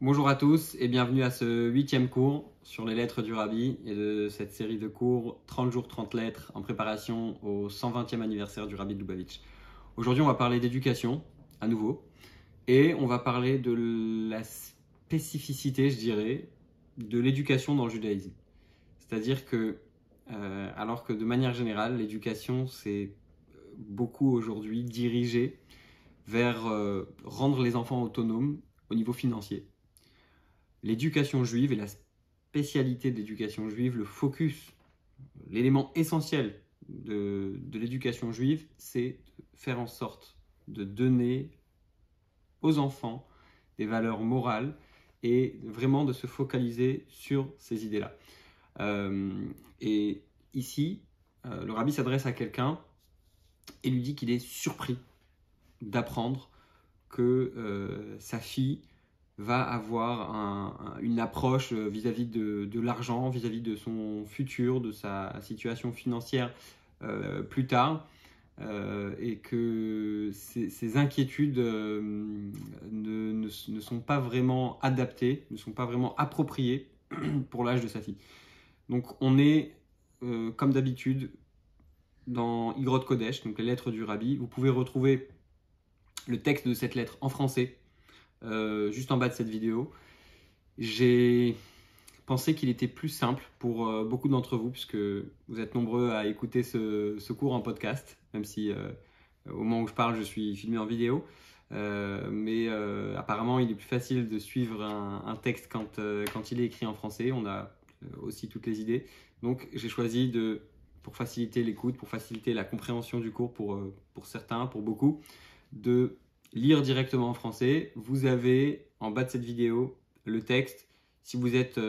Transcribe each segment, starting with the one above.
Bonjour à tous et bienvenue à ce 8e cours sur les lettres du Rabbi et de cette série de cours 30 jours 30 lettres en préparation au 120e anniversaire du Rabbi de Lubavitch. Aujourd'hui on va parler d'éducation à nouveau et on va parler de la spécificité, je dirais, de l'éducation dans le judaïsme. C'est-à-dire que alors que de manière générale l'éducation c'est beaucoup aujourd'hui dirigé vers rendre les enfants autonomes au niveau financier. L'éducation juive et la spécialité de l'éducation juive, le focus, l'élément essentiel de l'éducation juive, c'est de faire en sorte de donner aux enfants des valeurs morales et vraiment de se focaliser sur ces idées-là. Et ici, le rabbi s'adresse à quelqu'un et lui dit qu'il est surpris d'apprendre que sa fille va avoir une approche vis-à-vis de l'argent, vis-à-vis de son futur, de sa situation financière plus tard, et que ces inquiétudes ne sont pas vraiment adaptées, ne sont pas vraiment appropriées pour l'âge de sa fille. Donc on est, comme d'habitude, dans Igrot Kodesh, donc les lettres du Rabbi. Vous pouvez retrouver le texte de cette lettre en français, juste en bas de cette vidéo. J'ai pensé qu'il était plus simple pour beaucoup d'entre vous, puisque vous êtes nombreux à écouter ce cours en podcast, même si au moment où je parle, je suis filmé en vidéo. Mais apparemment, il est plus facile de suivre un texte quand il est écrit en français. On a aussi toutes les idées. Donc, j'ai choisi pour faciliter l'écoute, pour faciliter la compréhension du cours pour certains, pour beaucoup, de lire directement en français. Vous avez en bas de cette vidéo le texte. Si vous êtes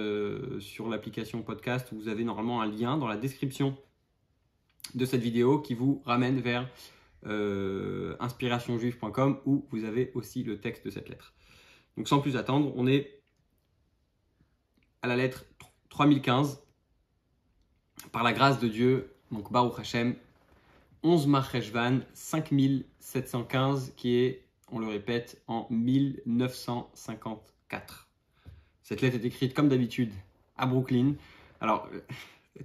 sur l'application podcast, vous avez normalement un lien dans la description de cette vidéo qui vous ramène vers inspirationjuive.com où vous avez aussi le texte de cette lettre. Donc sans plus attendre, on est à la lettre 3015. Par la grâce de Dieu, donc Baruch Hashem, 11 Mar Cheshvan 5715 qui est, on le répète, en 1954. Cette lettre est écrite comme d'habitude à Brooklyn. Alors,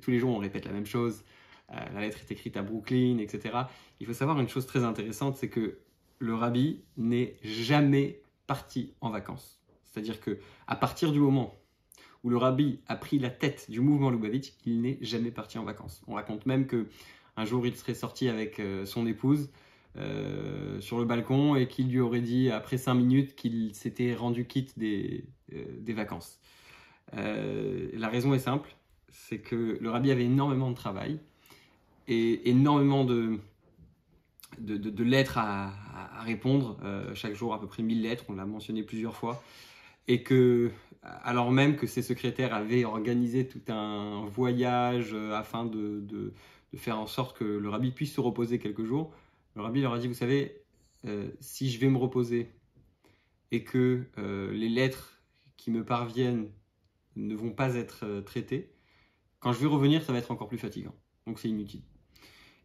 tous les jours on répète la même chose. La lettre est écrite à Brooklyn, etc. Il faut savoir une chose très intéressante, c'est que le rabbi n'est jamais parti en vacances. C'est-à-dire qu'à partir du moment où le rabbi a pris la tête du mouvement Lubavitch, il n'est jamais parti en vacances. On raconte même qu'un jour il serait sorti avec son épouse sur le balcon et qu'il lui aurait dit après 5 minutes qu'il s'était rendu quitte des vacances. La raison est simple, c'est que le rabbi avait énormément de travail et énormément de lettres à répondre, chaque jour à peu près 1000 lettres, on l'a mentionné plusieurs fois, et que alors même que ses secrétaires avaient organisé tout un voyage afin de faire en sorte que le rabbi puisse se reposer quelques jours, le rabbi leur a dit, vous savez, si je vais me reposer et que les lettres qui me parviennent ne vont pas être traitées, quand je vais revenir, ça va être encore plus fatigant. Donc c'est inutile.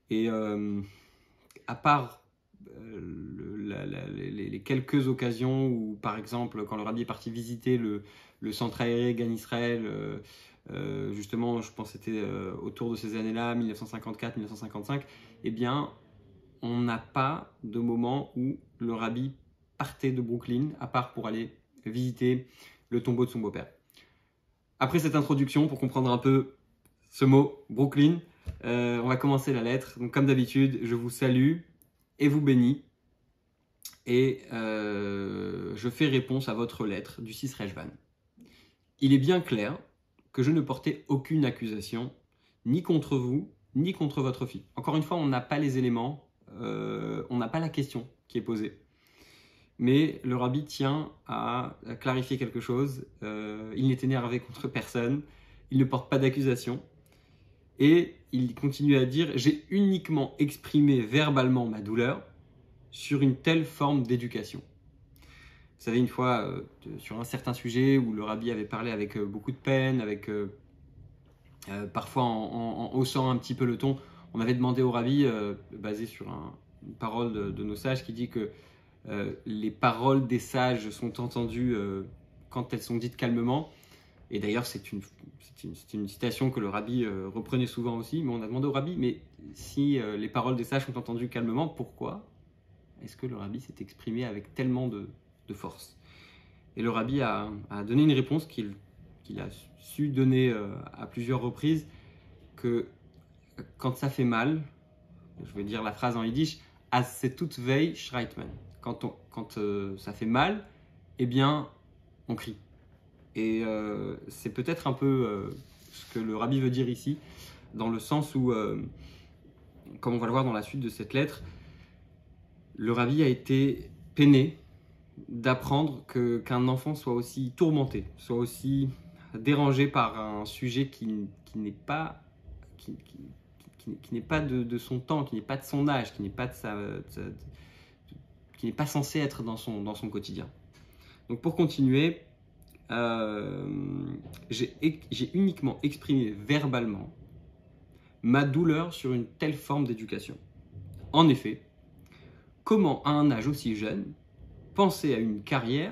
Et à part les quelques occasions où, par exemple, quand le rabbi est parti visiter le centre aéré Gan Israël, justement, je pense que c'était autour de ces années-là, 1954-1955, eh bien, on n'a pas de moment où le rabbi partait de Brooklyn, à part pour aller visiter le tombeau de son beau-père. Après cette introduction, pour comprendre un peu ce mot, Brooklyn, on va commencer la lettre. Donc, comme d'habitude, je vous salue et vous bénis. Et je fais réponse à votre lettre du 6 Rejvan. Il est bien clair que je ne portais aucune accusation, ni contre vous, ni contre votre fille. Encore une fois, on n'a pas les éléments, on n'a pas la question qui est posée. Mais le rabbi tient à clarifier quelque chose. Il n'est énervé contre personne, il ne porte pas d'accusation. Et il continue à dire « J'ai uniquement exprimé verbalement ma douleur sur une telle forme d'éducation. » Vous savez, une fois, sur un certain sujet où le rabbi avait parlé avec beaucoup de peine, avec parfois en haussant un petit peu le ton, on avait demandé au rabbi, basé sur une parole de nos sages, qui dit que les paroles des sages sont entendues quand elles sont dites calmement. Et d'ailleurs, c'est une citation que le rabbi reprenait souvent aussi. Mais on a demandé au rabbi, mais si les paroles des sages sont entendues calmement, pourquoi est-ce que le rabbi s'est exprimé avec tellement de force? Et le rabbi a donné une réponse qu'il a su donner à plusieurs reprises, que quand ça fait mal, je vais dire la phrase en yiddish, as c'est toute veille schreit man. Quand ça fait mal, eh bien, on crie. Et c'est peut-être un peu ce que le rabbi veut dire ici, dans le sens où, comme on va le voir dans la suite de cette lettre, le rabbi a été peiné d'apprendre qu'un enfant soit aussi tourmenté, soit aussi dérangé par un sujet qui n'est pas, qui n'est pas de son temps, qui n'est pas de son âge, qui n'est pas qui n'est pas censé être dans son quotidien. Donc pour continuer, j'ai uniquement exprimé verbalement ma douleur sur une telle forme d'éducation. En effet, comment à un âge aussi jeune penser à une carrière,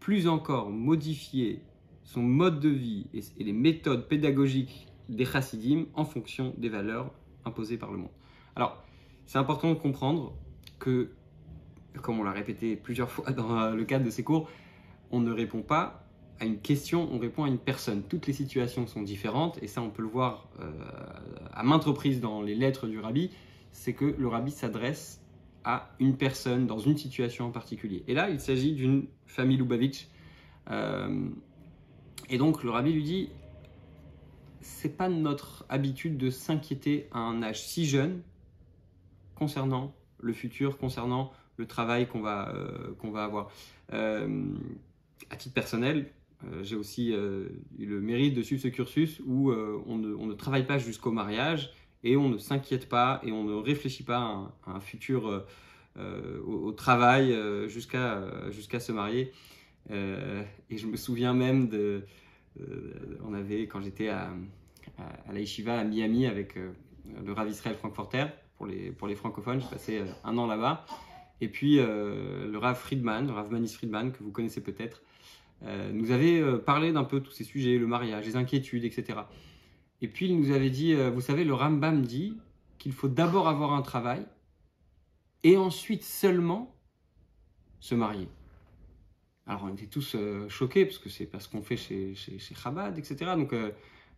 plus encore modifier son mode de vie et les méthodes pédagogiques des chassidim en fonction des valeurs imposées par le monde. Alors, c'est important de comprendre que, comme on l'a répété plusieurs fois dans le cadre de ces cours, on ne répond pas à une question, on répond à une personne. Toutes les situations sont différentes, et ça on peut le voir à maintes reprises dans les lettres du rabbi, c'est que le rabbi s'adresse à une personne dans une situation en particulier. Et là, il s'agit d'une famille Lubavitch. Et donc, le rabbi lui dit, c'est pas notre habitude de s'inquiéter à un âge si jeune concernant le futur, concernant le travail qu'on va avoir. À titre personnel, j'ai aussi eu le mérite de suivre ce cursus où on ne travaille pas jusqu'au mariage, et on ne s'inquiète pas et on ne réfléchit pas à un futur au travail jusqu'à se marier. Et je me souviens même on avait, quand j'étais à la yeshiva à Miami avec le Rav Israël Frankfurter, pour les francophones, j'ai passé un an là-bas. Et puis le Rav Friedman, le Rav Manis Friedman, que vous connaissez peut-être, nous avait parlé d'un peu tous ces sujets, le mariage, les inquiétudes, etc. Et puis il nous avait dit, vous savez, le Rambam dit qu'il faut d'abord avoir un travail et ensuite seulement se marier. Alors on était tous choqués, parce que c'est pas ce qu'on fait chez Chabad, etc. Donc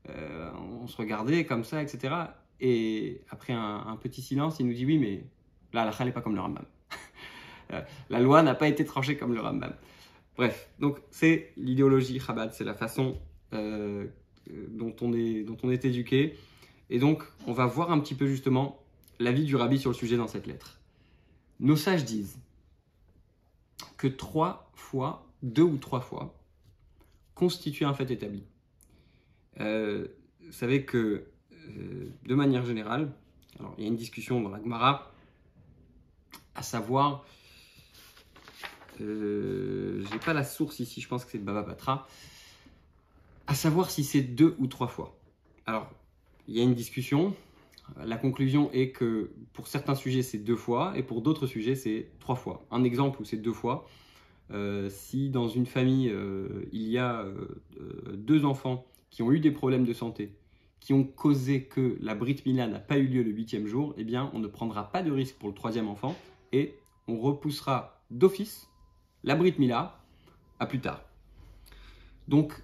on se regardait comme ça, etc. Et après un petit silence, il nous dit, oui, mais là, la halakha n'est pas comme le Rambam. La loi n'a pas été tranchée comme le Rambam. Bref, donc c'est l'idéologie Chabad, c'est la façon dont on est éduqué. Et donc, on va voir un petit peu justement l'avis du rabbi sur le sujet dans cette lettre. Nos sages disent que 2 ou 3 fois, constitue un fait établi. Vous savez que, de manière générale, alors il y a une discussion dans la Gemara, à savoir, j'ai pas la source ici, je pense que c'est Baba Batra, à savoir si c'est 2 ou 3 fois. Alors, il y a une discussion. La conclusion est que pour certains sujets, c'est 2 fois, et pour d'autres sujets, c'est 3 fois. Un exemple où c'est 2 fois, si dans une famille, il y a 2 enfants qui ont eu des problèmes de santé, qui ont causé que la Brit Mila n'a pas eu lieu le 8e jour, eh bien, on ne prendra pas de risque pour le 3e enfant, et on repoussera d'office la Brit Mila à plus tard. Donc,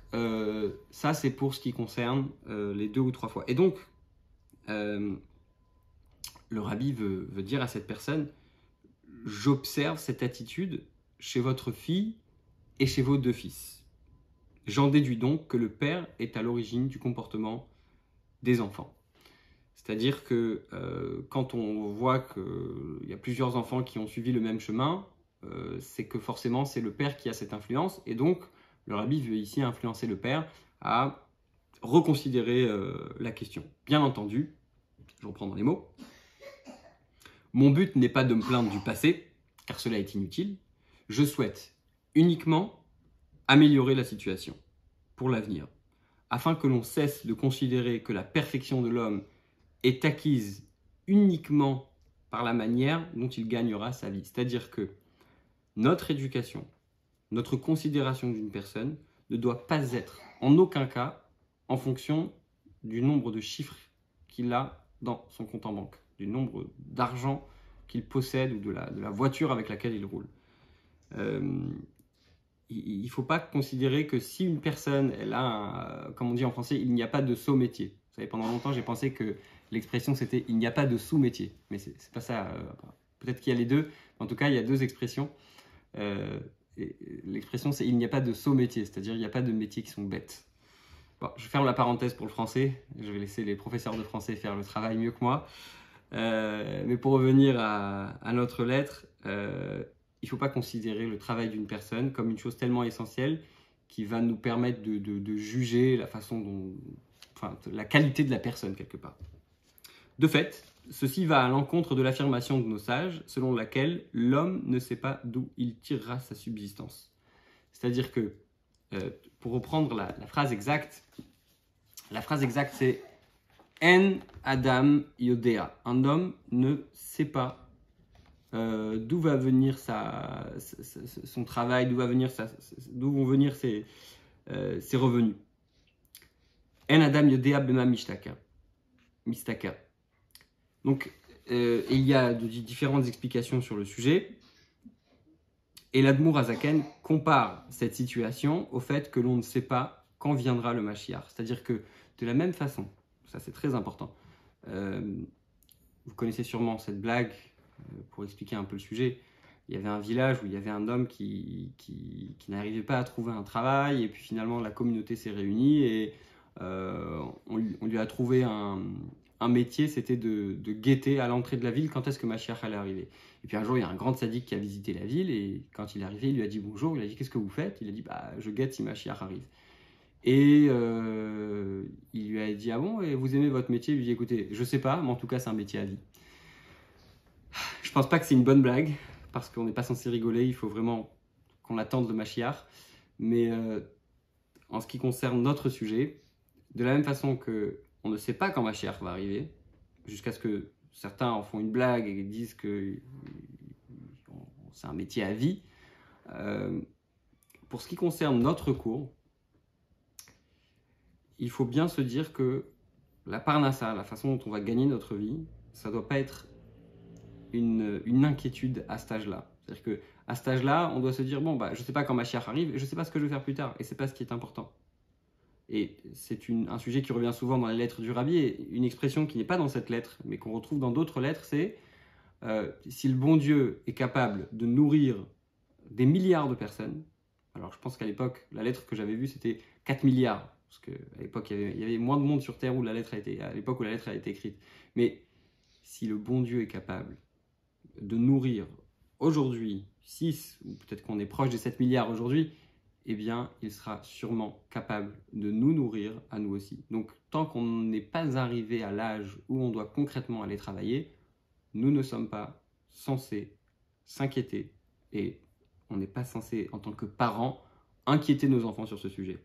ça, c'est pour ce qui concerne les 2 ou 3 fois. Et donc, le rabbi veut dire à cette personne, j'observe cette attitude chez votre fille et chez vos 2 fils. J'en déduis donc que le père est à l'origine du comportement des enfants. C'est-à-dire que quand on voit qu'il y a plusieurs enfants qui ont suivi le même chemin, c'est que forcément c'est le père qui a cette influence, et donc le rabbi veut ici influencer le père à reconsidérer la question. Bien entendu, je reprends dans les mots, mon but n'est pas de me plaindre du passé, car cela est inutile. Je souhaite uniquement améliorer la situation pour l'avenir, afin que l'on cesse de considérer que la perfection de l'homme est acquise uniquement par la manière dont il gagnera sa vie. C'est-à-dire que notre éducation notre considération d'une personne ne doit pas être en aucun cas en fonction du nombre de chiffres qu'il a dans son compte en banque, du nombre d'argent qu'il possède ou de la voiture avec laquelle il roule. Il ne faut pas considérer que si une personne, elle a, comme on dit en français, il n'y a pas de saut métier. Vous savez, pendant longtemps, j'ai pensé que l'expression c'était il n'y a pas de sous-métier. Mais c'est pas ça. Peut-être qu'il y a les deux. En tout cas, il y a deux expressions. L'expression c'est il n'y a pas de saut-métier, c'est-à-dire il n'y a pas de métiers qui sont bêtes. Bon, je ferme la parenthèse pour le français. Je vais laisser les professeurs de français faire le travail mieux que moi. Mais pour revenir à notre lettre, il ne faut pas considérer le travail d'une personne comme une chose tellement essentielle qui va nous permettre de juger la façon dont, enfin, la qualité de la personne quelque part. De fait, ceci va à l'encontre de l'affirmation de nos sages, selon laquelle l'homme ne sait pas d'où il tirera sa subsistance. C'est-à-dire que, pour reprendre la phrase exacte c'est En Adam Yodea. Un homme ne sait pas d'où va venir son travail, d'où vont venir ses revenus. En Adam Yodea Bema Mistaka. Donc, il y a différentes explications sur le sujet. Et l'Admour Azaken compare cette situation au fait que l'on ne sait pas quand viendra le Mashiach. C'est-à-dire que, de la même façon, ça c'est très important, vous connaissez sûrement cette blague, pour expliquer un peu le sujet. Il y avait un village où il y avait un homme qui n'arrivait pas à trouver un travail, et puis finalement la communauté s'est réunie, et on lui a trouvé un métier, c'était de guetter à l'entrée de la ville quand est-ce que Mashiach allait arriver. Et puis un jour, il y a un grand tzaddik qui a visité la ville, et quand il est arrivé, il lui a dit bonjour, il a dit qu'est-ce que vous faites? Il a dit je guette si Mashiach arrive. Et il lui a dit ah bon, et vous aimez votre métier? Il lui a dit écoutez, je sais pas, mais en tout cas c'est un métier à vie. Je pense pas que c'est une bonne blague, parce qu'on n'est pas censé rigoler, il faut vraiment qu'on attende le Mashiach. Mais en ce qui concerne notre sujet, de la même façon qu'on ne sait pas quand Mashiach va arriver, jusqu'à ce que certains en font une blague et disent que c'est un métier à vie, pour ce qui concerne notre cours, il faut bien se dire que la parnassa, la façon dont on va gagner notre vie, ça ne doit pas être une inquiétude à cet âge-là. C'est-à-dire qu'à cet âge-là, on doit se dire, bon, je ne sais pas quand Mashiach arrive, et je ne sais pas ce que je vais faire plus tard, et ce n'est pas ce qui est important. Et c'est un sujet qui revient souvent dans les lettres du Rabbi, et une expression qui n'est pas dans cette lettre, mais qu'on retrouve dans d'autres lettres, c'est si le bon Dieu est capable de nourrir des milliards de personnes, alors je pense qu'à l'époque, la lettre que j'avais vue, c'était 4 milliards, parce qu'à l'époque, il y avait moins de monde sur Terre à l'époque où la lettre a été écrite. Mais si le bon Dieu est capable de nourrir aujourd'hui 6, ou peut-être qu'on est proche des 7 milliards aujourd'hui, eh bien, il sera sûrement capable de nous nourrir à nous aussi. Donc, tant qu'on n'est pas arrivé à l'âge où on doit concrètement aller travailler, nous ne sommes pas censés s'inquiéter et on n'est pas censé, en tant que parents, inquiéter nos enfants sur ce sujet.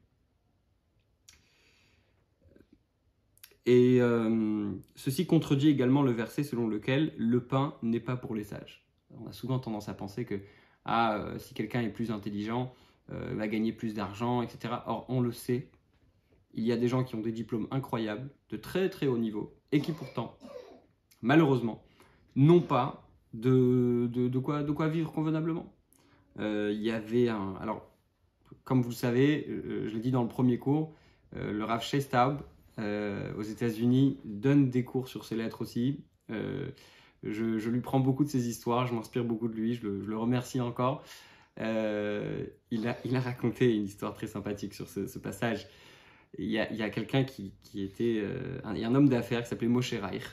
Et ceci contredit également le verset selon lequel le pain n'est pas pour les sages. On a souvent tendance à penser que si quelqu'un est plus intelligent, va gagner plus d'argent, etc. Or, on le sait, il y a des gens qui ont des diplômes incroyables, de très très haut niveau, et qui pourtant, malheureusement, n'ont pas de quoi vivre convenablement. Il y avait alors, comme vous le savez, je l'ai dit dans le premier cours, le Rav Shestaub, aux États-Unis, donne des cours sur ces lettres aussi. Je lui prends beaucoup de ses histoires, je m'inspire beaucoup de lui, je le remercie encore. Il a raconté une histoire très sympathique sur ce passage. Il y a quelqu'un qui était un homme d'affaires qui s'appelait Moshe Reich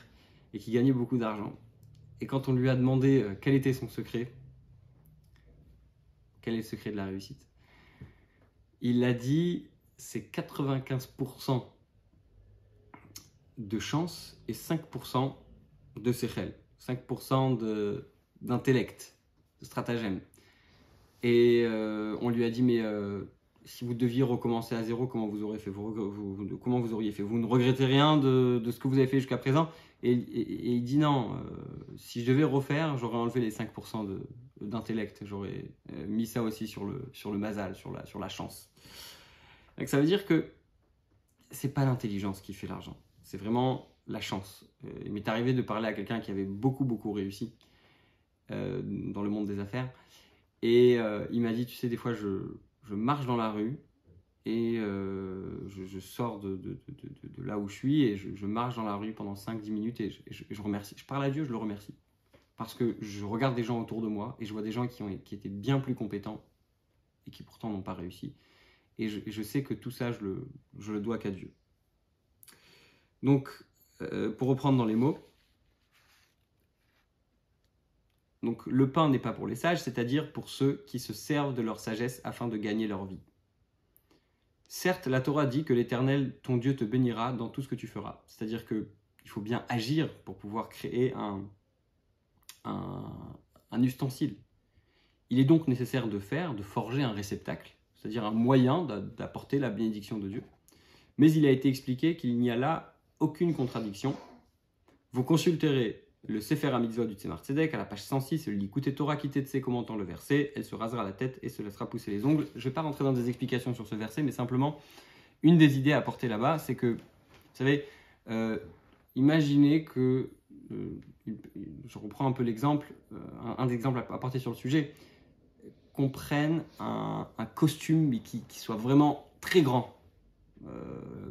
et qui gagnait beaucoup d'argent. Et quand on lui a demandé quel était son secret, quel est le secret de la réussite, il a dit c'est 95% de chance et 5% de sechel, 5% d'intellect, de stratagème. Et on lui a dit mais si vous deviez recommencer à zéro, comment vous auriez fait? Comment vous auriez fait? Vous ne regrettez rien de ce que vous avez fait jusqu'à présent? Et il dit non, si je devais refaire, j'aurais enlevé les 5% d'intellect. J'aurais mis ça aussi sur le mazal, sur la chance. Donc ça veut dire que c'est pas l'intelligence qui fait l'argent. C'est vraiment la chance. Il m'est arrivé de parler à quelqu'un qui avait beaucoup réussi dans le monde des affaires. Et il m'a dit, tu sais, des fois, je marche dans la rue et je sors de là où je suis et je marche dans la rue pendant 5-10 minutes et je remercie. Je parle à Dieu, je le remercie. Parce que je regarde des gens autour de moi et je vois des gens qui étaient bien plus compétents et qui pourtant n'ont pas réussi. Et je sais que tout ça, je le dois qu'à Dieu. Donc, pour reprendre dans les mots, donc le pain n'est pas pour les sages, c'est-à-dire pour ceux qui se servent de leur sagesse afin de gagner leur vie. Certes, la Torah dit que l'Éternel, ton Dieu, te bénira dans tout ce que tu feras. C'est-à-dire qu'il faut bien agir pour pouvoir créer un ustensile. Il est donc nécessaire de forger un réceptacle, c'est-à-dire un moyen d'apporter la bénédiction de Dieu. Mais il a été expliqué qu'il n'y a là aucune contradiction. Vous consulterez le Sefer HaMitzvot du Tzemar Tzedek à la page 106, le Likutei Torah Kitetsé commentant le verset, elle se rasera la tête et se laissera pousser les ongles. Je ne vais pas rentrer dans des explications sur ce verset, mais simplement, une des idées à apporter là-bas, c'est que, vous savez, imaginez que, je reprends un peu l'exemple, un des exemples à apporter sur le sujet, qu'on prenne un costume qui soit vraiment très grand,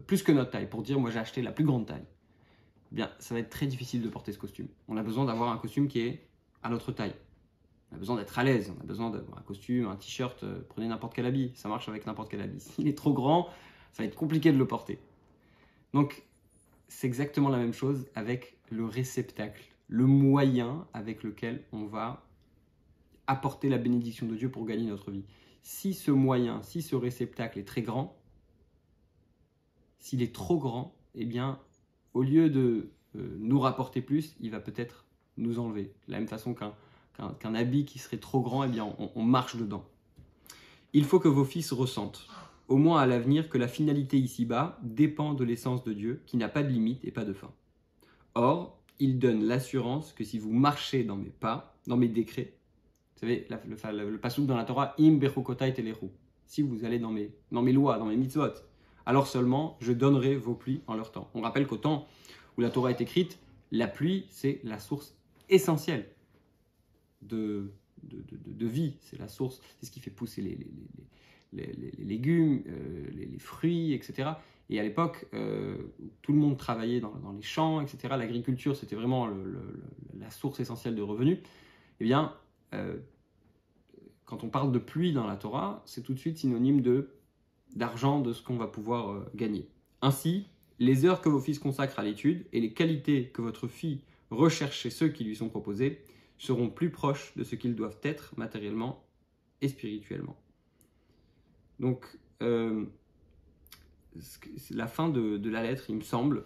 plus que notre taille, pour dire moi j'ai acheté la plus grande taille. Eh bien, ça va être très difficile de porter ce costume. On a besoin d'avoir un costume qui est à notre taille. On a besoin d'être à l'aise, on a besoin d'avoir un costume, un t-shirt, prenez n'importe quel habit, ça marche avec n'importe quel habit. S'il est trop grand, ça va être compliqué de le porter. Donc, c'est exactement la même chose avec le réceptacle, le moyen avec lequel on va apporter la bénédiction de Dieu pour gagner notre vie. Si ce moyen, si ce réceptacle est très grand, s'il est trop grand, eh bien, au lieu de nous rapporter plus, il va peut-être nous enlever. De la même façon qu'un habit qui serait trop grand, eh bien, on marche dedans. Il faut que vos fils ressentent, au moins à l'avenir, que la finalité ici-bas dépend de l'essence de Dieu, qui n'a pas de limite et pas de fin. Or, il donne l'assurance que si vous marchez dans mes pas, dans mes décrets, vous savez, le passouk dans la Torah, im bechukotai telechu. Si vous allez dans mes lois, dans mes mitzvot, alors seulement je donnerai vos pluies en leur temps. On rappelle qu'au temps où la Torah est écrite, la pluie, c'est la source essentielle de vie. C'est la source, c'est ce qui fait pousser les légumes, les fruits, etc. Et à l'époque, tout le monde travaillait dans les champs, etc. L'agriculture, c'était vraiment la source essentielle de revenus. Eh bien, quand on parle de pluie dans la Torah, c'est tout de suite synonyme d'argent, de ce qu'on va pouvoir gagner. Ainsi, les heures que vos fils consacrent à l'étude et les qualités que votre fille recherche chez ceux qui lui sont proposés seront plus proches de ce qu'ils doivent être matériellement et spirituellement. Donc, la fin de la lettre, il me semble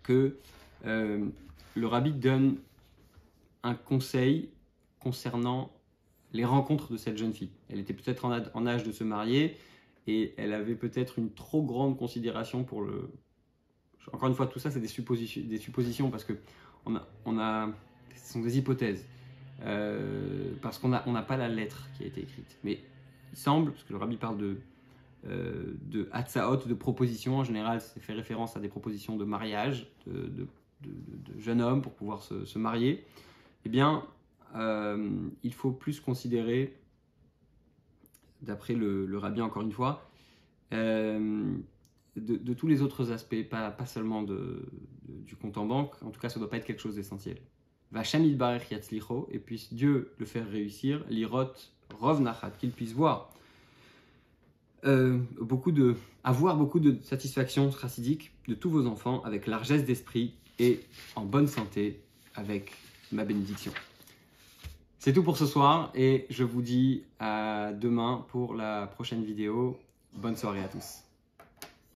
que le rabbi donne un conseil concernant les rencontres de cette jeune fille. Elle était peut-être en âge de se marier et elle avait peut-être une trop grande considération pour le... Encore une fois, tout ça, c'est des suppositions parce que ce sont des hypothèses. Parce qu'on n'a pas la lettre qui a été écrite. Mais il semble, parce que le rabbi parle de hatsaot, de propositions, en général, c'est fait référence à des propositions de mariage, de jeunes hommes pour pouvoir se marier. Eh bien, il faut plus considérer, d'après le rabbi encore une fois, de tous les autres aspects, pas seulement du compte en banque. En tout cas, ça ne doit pas être quelque chose d'essentiel. V'Hashem yitbarech yatzlicho, et puisse Dieu le faire réussir, lirot rov nachat, qu'il puisse voir avoir beaucoup de satisfaction chassidique de tous vos enfants avec largesse d'esprit et en bonne santé avec ma bénédiction. C'est tout pour ce soir et je vous dis à demain pour la prochaine vidéo. Bonne soirée à tous.